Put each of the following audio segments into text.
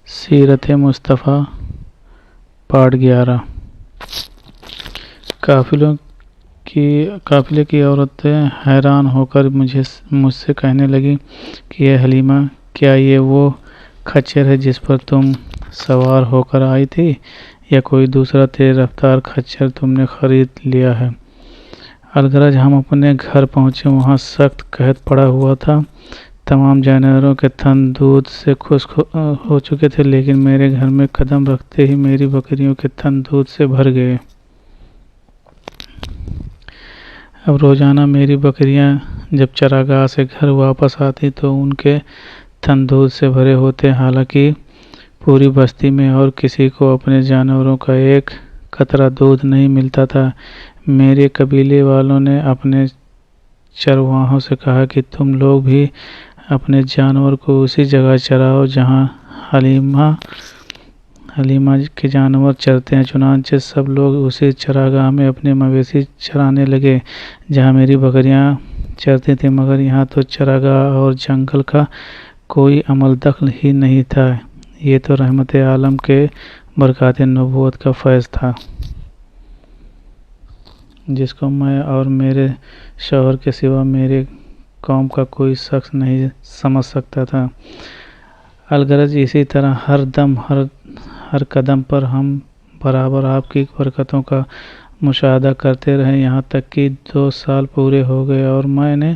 سیرت مصطفیٰ پارٹ 11۔ قافلے کی عورتیں حیران ہو کر مجھ سے کہنے لگیں کہ اے حلیمہ، کیا یہ وہ خچر ہے جس پر تم سوار ہو کر آئی تھی، یا کوئی دوسرا تیز رفتار خچر تم نے خرید لیا ہے؟ الغرض ہم اپنے گھر پہنچے، وہاں سخت قحط پڑا ہوا تھا۔ تمام جانوروں کے تھن دودھ سے خشک ہو چکے تھے، لیکن میرے گھر میں قدم رکھتے ہی میری بکریوں کے تھن دودھ سے بھر گئے۔ اب روزانہ میری بکریاں جب چراگاہ سے گھر واپس آتی تو ان کے تھن دودھ سے بھرے ہوتے، حالانکہ پوری بستی میں اور کسی کو اپنے جانوروں کا ایک قطرہ دودھ نہیں ملتا تھا۔ میرے قبیلے والوں نے اپنے چرواہوں سے کہا کہ تم لوگ بھی اپنے جانور کو اسی جگہ چراؤ جہاں حلیمہ کے جانور چرتے ہیں۔ چنانچہ سب لوگ اسی چراگاہ میں اپنے مویشی چرانے لگے جہاں میری بکریاں چرتی تھیں، مگر یہاں تو چراگاہ اور جنگل کا کوئی عمل دخل ہی نہیں تھا۔ یہ تو رحمت عالم کے برکات نبوت کا فیض تھا، جس کو میں اور میرے شوہر کے سوا میرے قوم کا کوئی شخص نہیں سمجھ سکتا تھا۔ الغرض اسی طرح ہر دم ہر قدم پر ہم برابر آپ کی برکتوں کا مشاہدہ کرتے رہے، یہاں تک کہ 2 سال پورے ہو گئے اور میں نے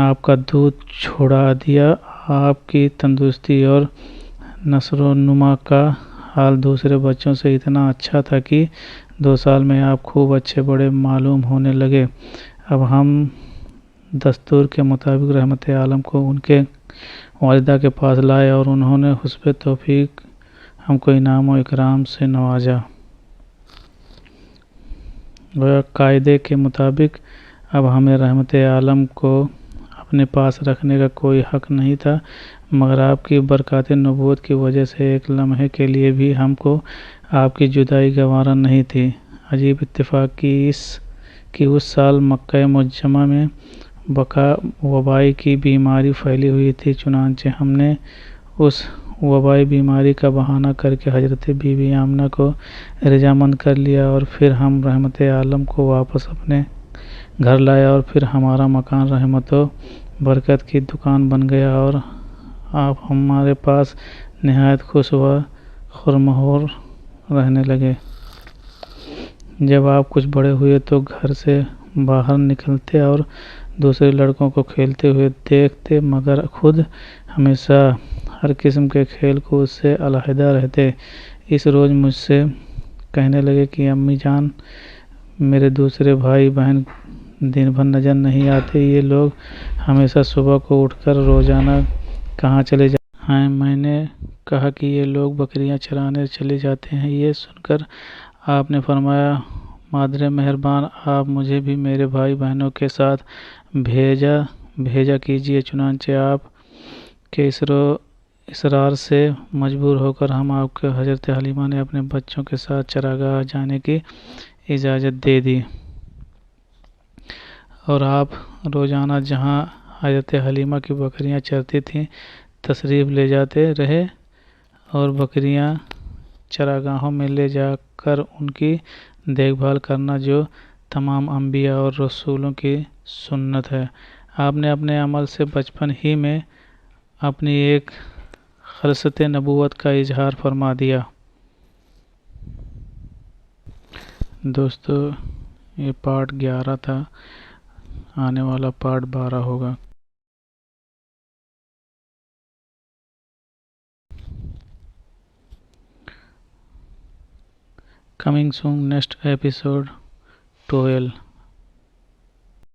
آپ کا دودھ چھوڑا دیا۔ آپ کی تندرستی اور نشو و نما کا حال دوسرے بچوں سے اتنا اچھا تھا کہ 2 سال میں آپ خوب اچھے بڑے معلوم ہونے لگے۔ اب ہم دستور کے مطابق رحمت عالم کو ان کے والدہ کے پاس لائے اور انہوں نے حسب توفیق ہم کو انعام و اکرام سے نوازا۔ گویا قاعدے کے مطابق اب ہمیں رحمت عالم کو اپنے پاس رکھنے کا کوئی حق نہیں تھا، مگر آپ کی برکات نبوت کی وجہ سے ایک لمحے کے لیے بھی ہم کو آپ کی جدائی گوارا نہیں تھی۔ عجیب اتفاق کہ اس سال مکہ معظمہ میں وبائی کی بیماری پھیلی ہوئی تھی، چنانچہ ہم نے اس وبائی بیماری کا بہانہ کر کے حضرت بی بی آمنہ کو رضامند کر لیا، اور پھر ہم رحمت عالم کو واپس اپنے گھر لائے، اور پھر ہمارا مکان رحمت و برکت کی دکان بن گیا اور آپ ہمارے پاس نہایت خوش و خرمسرور رہنے لگے۔ جب آپ کچھ بڑے ہوئے تو گھر سے باہر نکلتے اور دوسرے لڑکوں کو کھیلتے ہوئے دیکھتے، مگر خود ہمیشہ ہر قسم کے کھیل کود سے علیحدہ رہتے۔ اس روز مجھ سے کہنے لگے کہ امی جان، میرے دوسرے بھائی بہن دن بھر نظر نہیں آتے، یہ لوگ ہمیشہ صبح کو اٹھ کر روزانہ کہاں چلے جاتے ہیں؟ میں نے کہا کہ یہ لوگ بکریاں چرانے چلے جاتے ہیں۔ یہ سن کر آپ نے فرمایا، مادر مہربان، آپ مجھے بھی میرے بھائی بہنوں کے ساتھ بھیجا کیجیے۔ چنانچہ آپ کے اصرار سے مجبور ہو کر ہم آپ کے حضرت حلیمہ نے اپنے بچوں کے ساتھ چراگاہ جانے کی اجازت دے دی، اور آپ روزانہ جہاں حضرت حلیمہ کی بکریاں چرتی تھیں تشریف لے جاتے رہے، اور بکریاں چراگاہوں میں لے جا کر ان کی دیکھ بھال کرنا جو تمام انبیاء اور رسولوں کی سنت ہے، آپ نے اپنے عمل سے بچپن ہی میں اپنی ایک خلصت نبوت کا اظہار فرما دیا۔ دوستو، یہ پارٹ 11 تھا، آنے والا پارٹ 12 ہوگا۔ Coming soon, next episode 12.